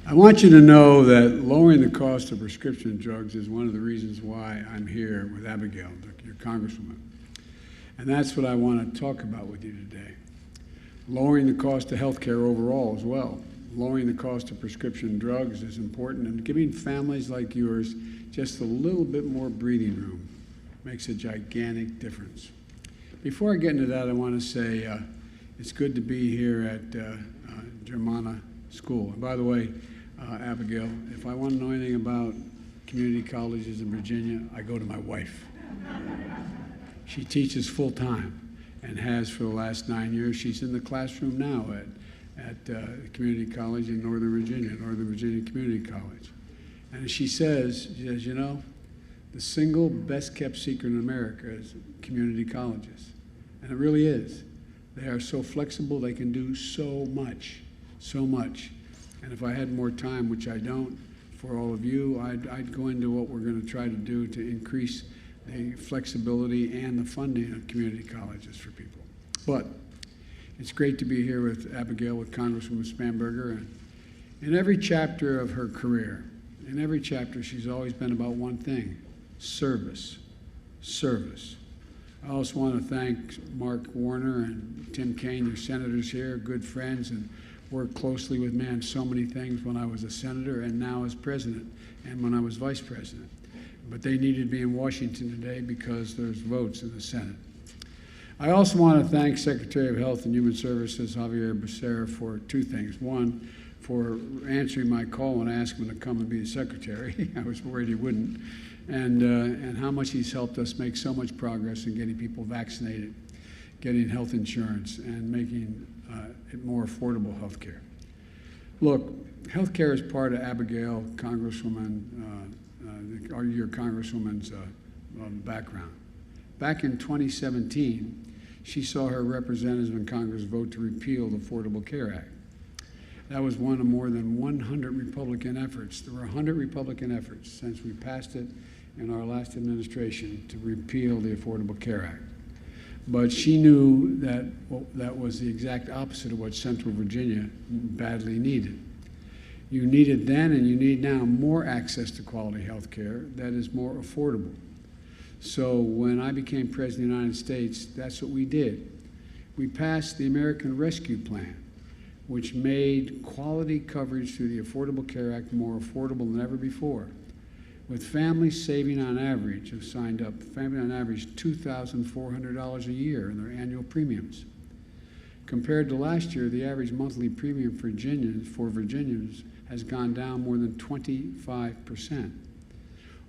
I want you to know that lowering the cost of prescription drugs is one of the reasons why I'm here with Abigail, your Congresswoman. And that's what I want to talk about with you today. Lowering the cost of health care overall as well. Lowering the cost of prescription drugs is important, and giving families like yours just a little bit more breathing room makes a gigantic difference. Before I get into that, I want to say it's good to be here at Germanna School. And by the way, Abigail, if I want to know anything about community colleges in Virginia, I go to my wife. She teaches full-time and has for the last 9 years. She's in the classroom now at community college in Northern Virginia Community College. And she says, you know, the single best-kept secret in America is community colleges. And it really is. They are so flexible, they can do so much, so much. And if I had more time, which I don't, for all of you, I'd go into what we're going to try to do to increase the flexibility and the funding of community colleges for people. But it's great to be here with Abigail, with Congresswoman Spanberger. And in every chapter of her career, in every chapter, she's always been about one thing: service, service. I also want to thank Mark Warner and Tim Kaine, your senators here, good friends, and worked closely with me on so many things when I was a senator and now as president and when I was vice president. But they needed me in Washington today because there's votes in the Senate. I also want to thank Secretary of Health and Human Services, Javier Becerra, for two things. One, for answering my call when I asked him to come and be the secretary. I was worried he wouldn't. And how much he's helped us make so much progress in getting people vaccinated, getting health insurance, and making it more affordable health care. Look, health care is part of Abigail, Congresswoman, your Congresswoman's background. Back in 2017, she saw her representatives in Congress vote to repeal the Affordable Care Act. That was one of more than 100 Republican efforts. There were 100 Republican efforts since we passed it in our last administration to repeal the Affordable Care Act. But she knew that that was the exact opposite of what Central Virginia badly needed. You needed then and you need now more access to quality health care that is more affordable. So when I became President of the United States, that's what we did. We passed the American Rescue Plan, which made quality coverage through the Affordable Care Act more affordable than ever before, with families saving on average, who signed up, family on average $2,400 a year in their annual premiums. Compared to last year, the average monthly premium for Virginians has gone down more than 25%.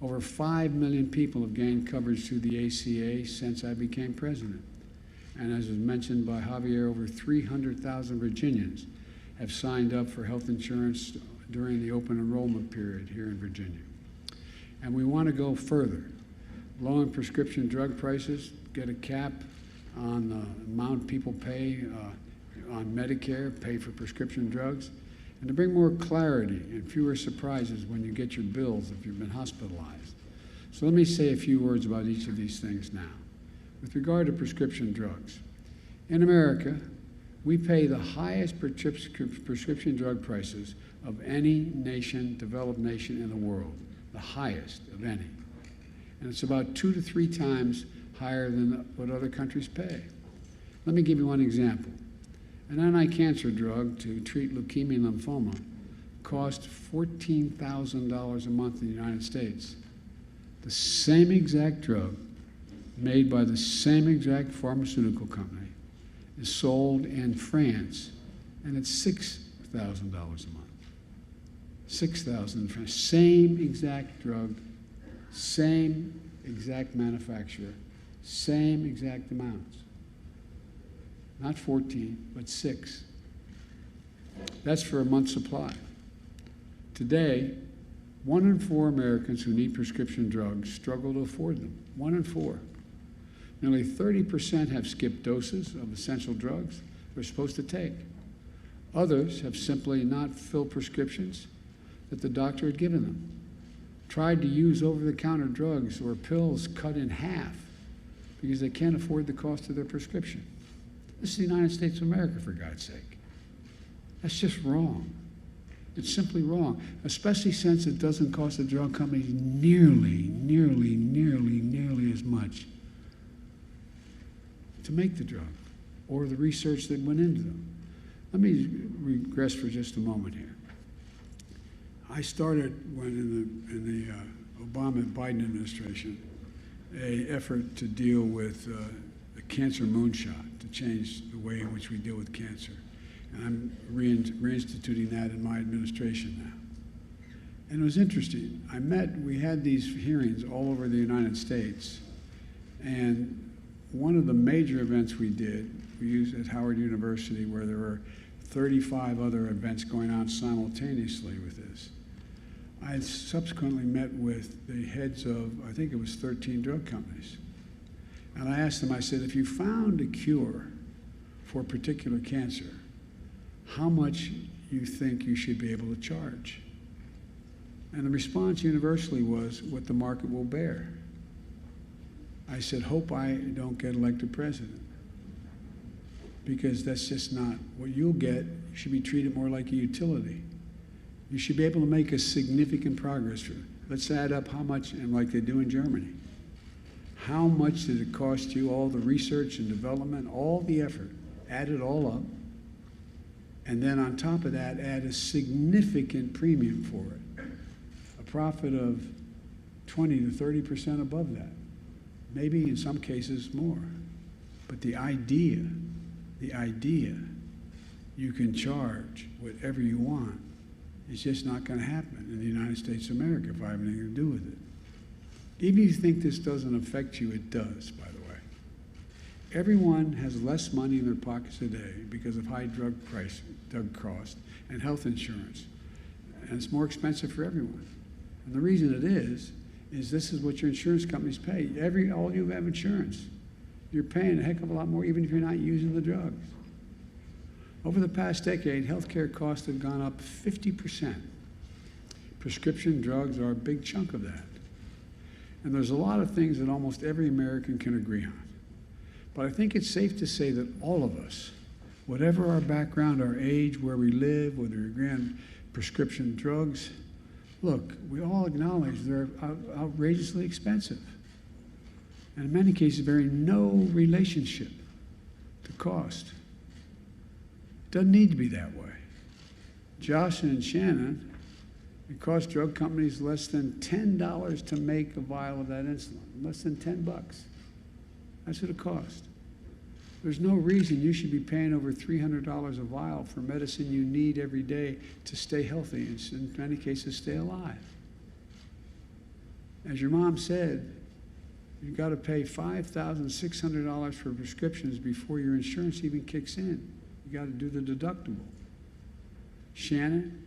Over 5 million people have gained coverage through the ACA since I became president. And as was mentioned by Javier, over 300,000 Virginians have signed up for health insurance during the open enrollment period here in Virginia. And we want to go further. Lowering prescription drug prices, get a cap on the amount people pay on Medicare, pay for prescription drugs, and to bring more clarity and fewer surprises when you get your bills if you've been hospitalized. So let me say a few words about each of these things now. With regard to prescription drugs, in America, we pay the highest prescription drug prices of any nation, developed nation in the world, the highest of any. And it's about 2 to 3 times higher than what other countries pay. Let me give you one example. An anti-cancer drug to treat leukemia and lymphoma costs $14,000 a month in the United States. The same exact drug, made by the same exact pharmaceutical company, is sold in France, and it's $6,000 a month. $6,000 in France. Same exact drug, same exact manufacturer, same exact amounts. Not 14, but 6. That's for a month's supply. Today, 1 in 4 Americans who need prescription drugs struggle to afford them. 1 in 4. Nearly 30% have skipped doses of essential drugs they're supposed to take. Others have simply not filled prescriptions that the doctor had given them, tried to use over-the-counter drugs or pills cut in half because they can't afford the cost of their prescription. This is the United States of America, for God's sake. That's just wrong. It's simply wrong, especially since it doesn't cost the drug companies nearly as much to make the drug or the research that went into them. Let me regress for just a moment here. I started when in the Obama-Biden administration an effort to deal with the cancer moonshot, to change the way in which we deal with cancer. And I'm reinstituting that in my administration now. And it was interesting. We had these hearings all over the United States, and one of the major events we used at Howard University, where there were 35 other events going on simultaneously with this. I subsequently met with the heads of, I think it was 13 drug companies. And I asked them, I said, if you found a cure for a particular cancer, how much you think you should be able to charge? And the response universally was, what the market will bear. I said, hope I don't get elected president, because that's just not what you'll get. You should be treated more like a utility. You should be able to make a significant progress. Let's add up how much, and like they do in Germany, how much did it cost you, all the research and development, all the effort, add it all up, and then on top of that, add a significant premium for it, a profit of 20 to 30% above that, maybe in some cases more. But the idea you can charge whatever you want, it's just not going to happen in the United States of America if I have anything to do with it. Even if you think this doesn't affect you, it does, by the way. Everyone has less money in their pockets today because of high drug cost and health insurance. And it's more expensive for everyone. And the reason it is this is what your insurance companies pay. All you have insurance. You're paying a heck of a lot more even if you're not using the drugs. Over the past decade, healthcare costs have gone up 50%. Prescription drugs are a big chunk of that. And there's a lot of things that almost every American can agree on. But I think it's safe to say that all of us, whatever our background, our age, where we live, whether we agree on prescription drugs, look, we all acknowledge they're outrageously expensive. And in many cases, bearing no relationship to cost. Doesn't need to be that way. Josh and Shannon, it costs drug companies less than $10 to make a vial of that insulin, less than $10. That's what it costs. There's no reason you should be paying over $300 a vial for medicine you need every day to stay healthy and in many cases stay alive. As your mom said, you've got to pay $5,600 for prescriptions before your insurance even kicks in. You got to do the deductible. Shannon,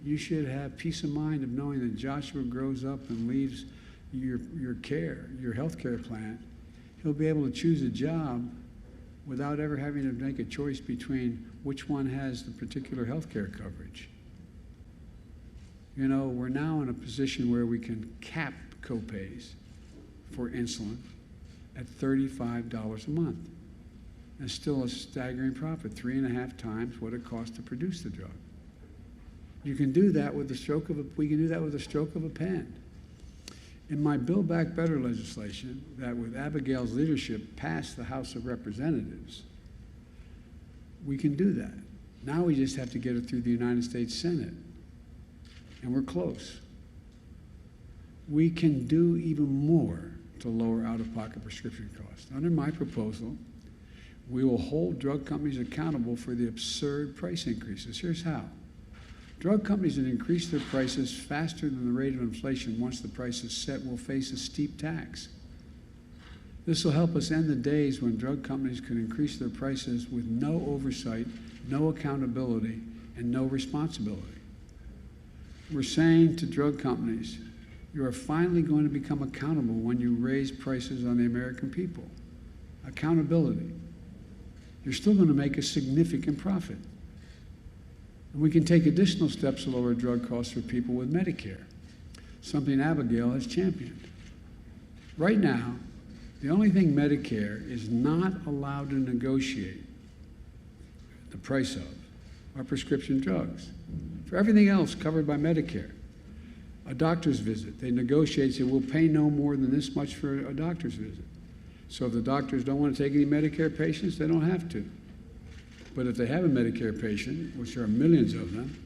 you should have peace of mind of knowing that Joshua grows up and leaves your health care plan. He'll be able to choose a job without ever having to make a choice between which one has the particular health care coverage. You know, we're now in a position where we can cap copays for insulin at $35 a month. And still a staggering profit, 3.5 times what it costs to produce the drug. You can do that with the stroke of we can do that with a stroke of a pen. In my Build Back Better legislation that with Abigail's leadership passed the House of Representatives, we can do that. Now we just have to get it through the United States Senate. And we're close. We can do even more to lower out-of-pocket prescription costs. Under my proposal, we will hold drug companies accountable for the absurd price increases. Here's how. Drug companies that increase their prices faster than the rate of inflation once the price is set will face a steep tax. This will help us end the days when drug companies could increase their prices with no oversight, no accountability, and no responsibility. We're saying to drug companies, you are finally going to become accountable when you raise prices on the American people. Accountability. You're still going to make a significant profit. And we can take additional steps to lower drug costs for people with Medicare, something Abigail has championed. Right now, the only thing Medicare is not allowed to negotiate the price of are prescription drugs. For everything else covered by Medicare. A doctor's visit, they negotiate, say, we'll pay no more than this much for a doctor's visit. So if the doctors don't want to take any Medicare patients, they don't have to. But if they have a Medicare patient, which there are millions of them,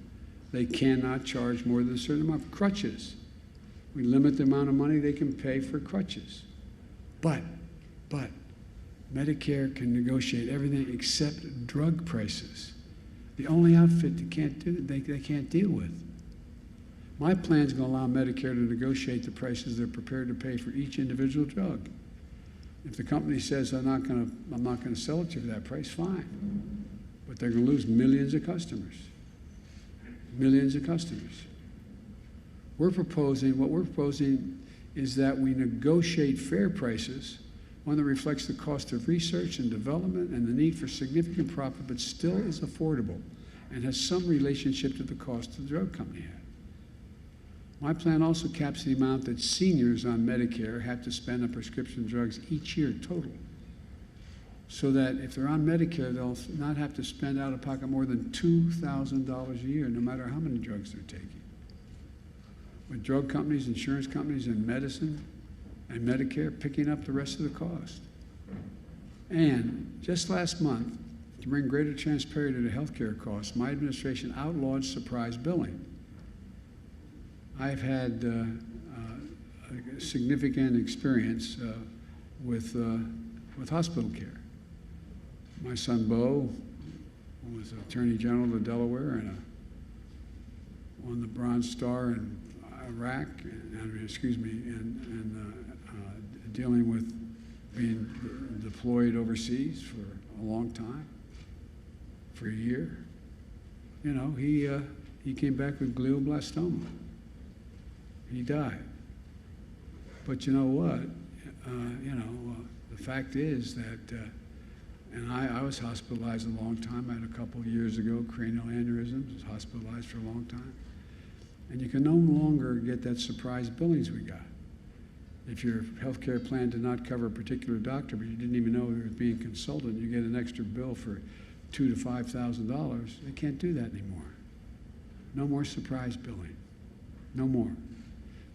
they cannot charge more than a certain amount. Crutches. We limit the amount of money they can pay for crutches. But Medicare can negotiate everything except drug prices. The only outfit they can't deal with. My plan is going to allow Medicare to negotiate the prices they're prepared to pay for each individual drug. If the company says I'm not going to sell it to you for that price, fine. But they're going to lose millions of customers. Millions of customers. What we're proposing is that we negotiate fair prices, one that reflects the cost of research and development and the need for significant profit, but still is affordable and has some relationship to the cost the drug company had. My plan also caps the amount that seniors on Medicare have to spend on prescription drugs each year total, so that if they're on Medicare, they'll not have to spend out of pocket more than $2,000 a year, no matter how many drugs they're taking. With drug companies, insurance companies, and medicine and Medicare picking up the rest of the cost. And just last month, to bring greater transparency to healthcare costs, my administration outlawed surprise billing. I've had significant experience with hospital care. My son Bo was Attorney General of Delaware and won the Bronze Star in Iraq, and dealing with being deployed overseas for a long time, for a year. You know, he came back with glioblastoma. He died. But you know what? The fact is that, and I was hospitalized a long time. I had a couple of years ago, cranial aneurysms, was hospitalized for a long time. And you can no longer get that surprise billings we got. If your health care plan did not cover a particular doctor, but you didn't even know he was being consulted, you get an extra bill for $2,000 to $5,000. They can't do that anymore. No more surprise billing. No more.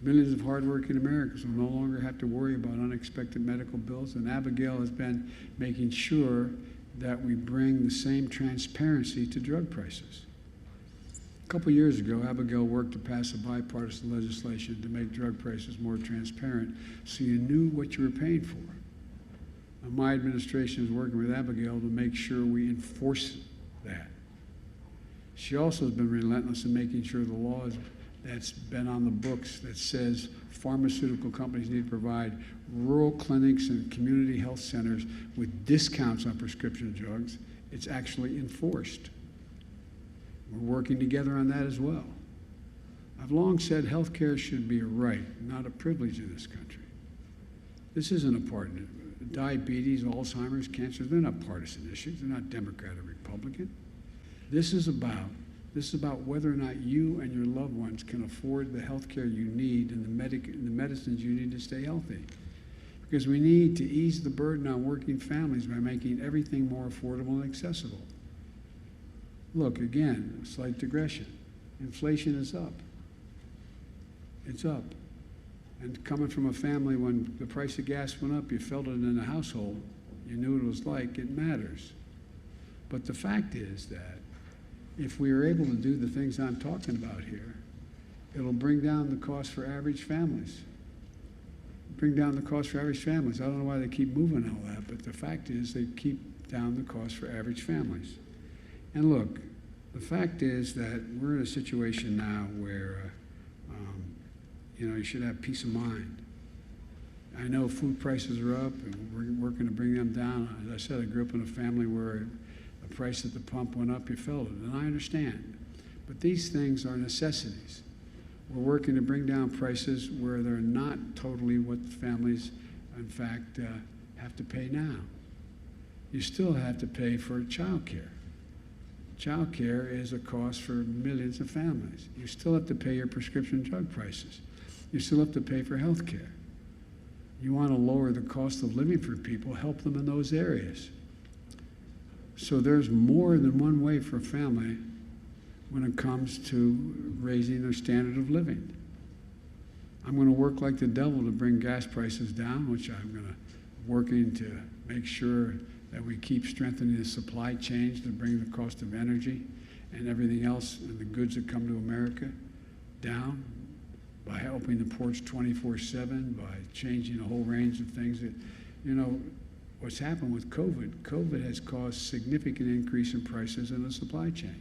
Millions of hardworking Americans will no longer have to worry about unexpected medical bills, and Abigail has been making sure that we bring the same transparency to drug prices. A couple years ago, Abigail worked to pass a bipartisan legislation to make drug prices more transparent so you knew what you were paying for. And my administration is working with Abigail to make sure we enforce that. She also has been relentless in making sure the law that's been on the books that says pharmaceutical companies need to provide rural clinics and community health centers with discounts on prescription drugs, it's actually enforced. We're working together on that as well. I've long said health care should be a right, not a privilege in this country. This isn't a part of it. Diabetes, Alzheimer's, cancer, they're not partisan issues. They're not Democrat or Republican. This is about whether or not you and your loved ones can afford the health care you need and the medicines you need to stay healthy. Because we need to ease the burden on working families by making everything more affordable and accessible. Look, again, a slight digression. Inflation is up. It's up. And coming from a family when the price of gas went up, you felt it in the household, you knew what it was like, it matters. But the fact is that if we are able to do the things I'm talking about here, it'll bring down the cost for average families. Bring down the cost for average families. I don't know why they keep moving all that, but the fact is they keep down the cost for average families. And look, the fact is that we're in a situation now where, you should have peace of mind. I know food prices are up, and we're working to bring them down. As I said, I grew up in a family where the price at the pump went up, you felt it, and I understand. But these things are necessities. We're working to bring down prices where they're not totally what families, in fact, have to pay now. You still have to pay for child care. Child care is a cost for millions of families. You still have to pay your prescription drug prices. You still have to pay for health care. You want to lower the cost of living for people, help them in those areas. So there's more than one way for a family when it comes to raising their standard of living. I'm going to work like the devil to bring gas prices down, which I'm going to working to make sure that we keep strengthening the supply chains to bring the cost of energy and everything else and the goods that come to America down by helping the ports 24/7, by changing a whole range of things that, you know, what's happened with COVID has caused significant increase in prices in the supply chain.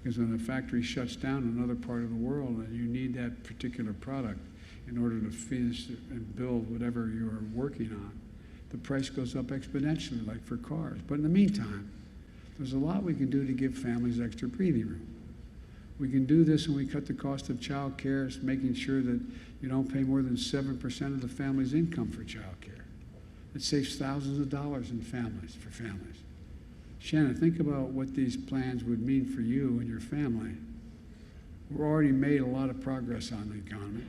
Because when a factory shuts down in another part of the world and you need that particular product in order to finish and build whatever you're working on, the price goes up exponentially, like for cars. But in the meantime, there's a lot we can do to give families extra breathing room. We can do this when we cut the cost of child care, making sure that you don't pay more than 7% of the family's income for child care. It saves thousands of dollars in families, for families. Shannon, think about what these plans would mean for you and your family. We've already made a lot of progress on the economy.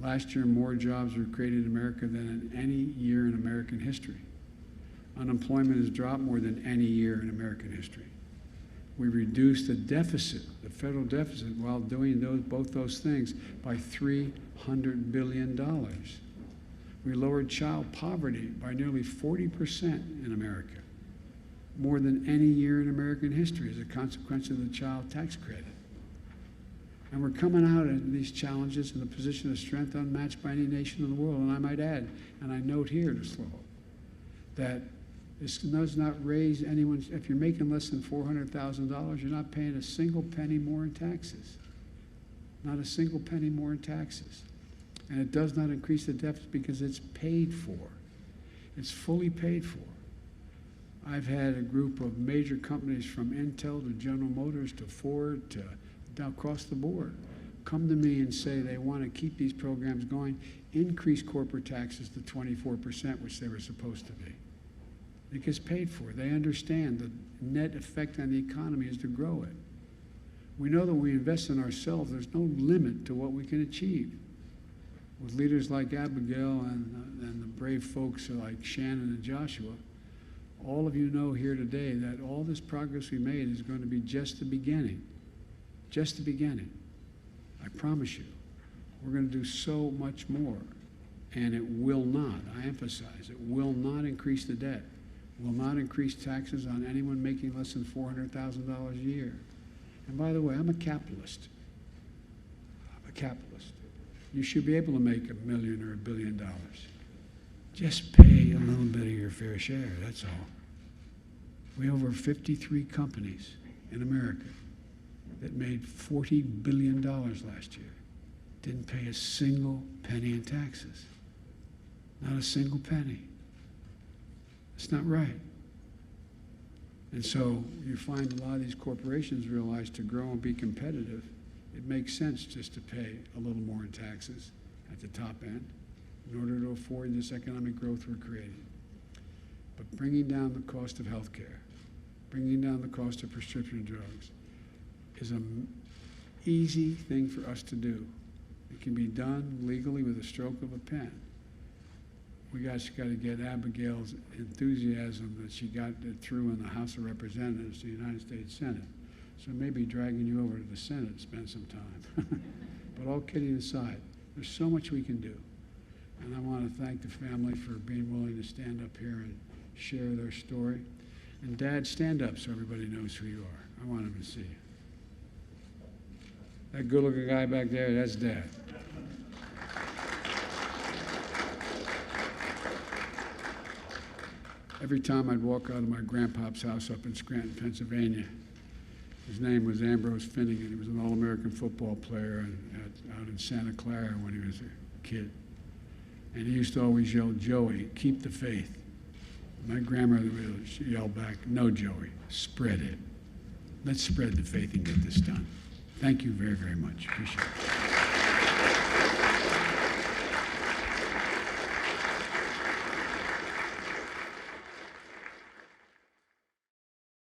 Last year, more jobs were created in America than in any year in American history. Unemployment has dropped more than any year in American history. We reduced the deficit, the federal deficit, while doing both those things by $300 billion. We lowered child poverty by nearly 40% in America, more than any year in American history as a consequence of the child tax credit. And we're coming out of these challenges in a position of strength unmatched by any nation in the world. And I might add, and I note here to Slow, that this does not raise anyone's, if you're making less than $400,000, you're not paying a single penny more in taxes. Not a single penny more in taxes. And it does not increase the deficit because it's paid for. It's fully paid for. I've had a group of major companies from Intel to General Motors to Ford to across the board come to me and say they want to keep these programs going, increase corporate taxes to 24%, which they were supposed to be. It gets paid for. They understand the net effect on the economy is to grow it. We know that when we invest in ourselves, there's no limit to what we can achieve. With leaders like Abigail and the brave folks like Shannon and Joshua, all of you know here today that all this progress we made is going to be just the beginning. Just the beginning. I promise you. We're going to do so much more. And it will not, I emphasize, it will not increase the debt. Will not increase taxes on anyone making less than $400,000 a year. And by the way, I'm a capitalist. I'm a capitalist. You should be able to make $1 million or $1 billion. Just pay a little bit of your fair share, that's all. We have over 53 companies in America that made $40 billion last year. Didn't pay a single penny in taxes. Not a single penny. It's not right. And so you find a lot of these corporations realize to grow and be competitive, it makes sense just to pay a little more in taxes at the top end in order to afford this economic growth we're creating. But bringing down the cost of health care, bringing down the cost of prescription drugs is an easy thing for us to do. It can be done legally with a stroke of a pen. We just got to get Abigail's enthusiasm that she got it through in the House of Representatives, the United States Senate. So maybe dragging you over to the Senate to spend some time. But all kidding aside, there's so much we can do. And I want to thank the family for being willing to stand up here and share their story. And Dad, stand up so everybody knows who you are. I want them to see you. That good-looking guy back there, that's Dad. Every time I'd walk out of my grandpa's house up in Scranton, Pennsylvania, his name was Ambrose Finnegan. He was an All-American football player out in Santa Clara when he was a kid. And he used to always yell, "Joey, keep the faith." My grandmother would yell back, "No, Joey, spread it. Let's spread the faith and get this done." Thank you very, very much. Appreciate it.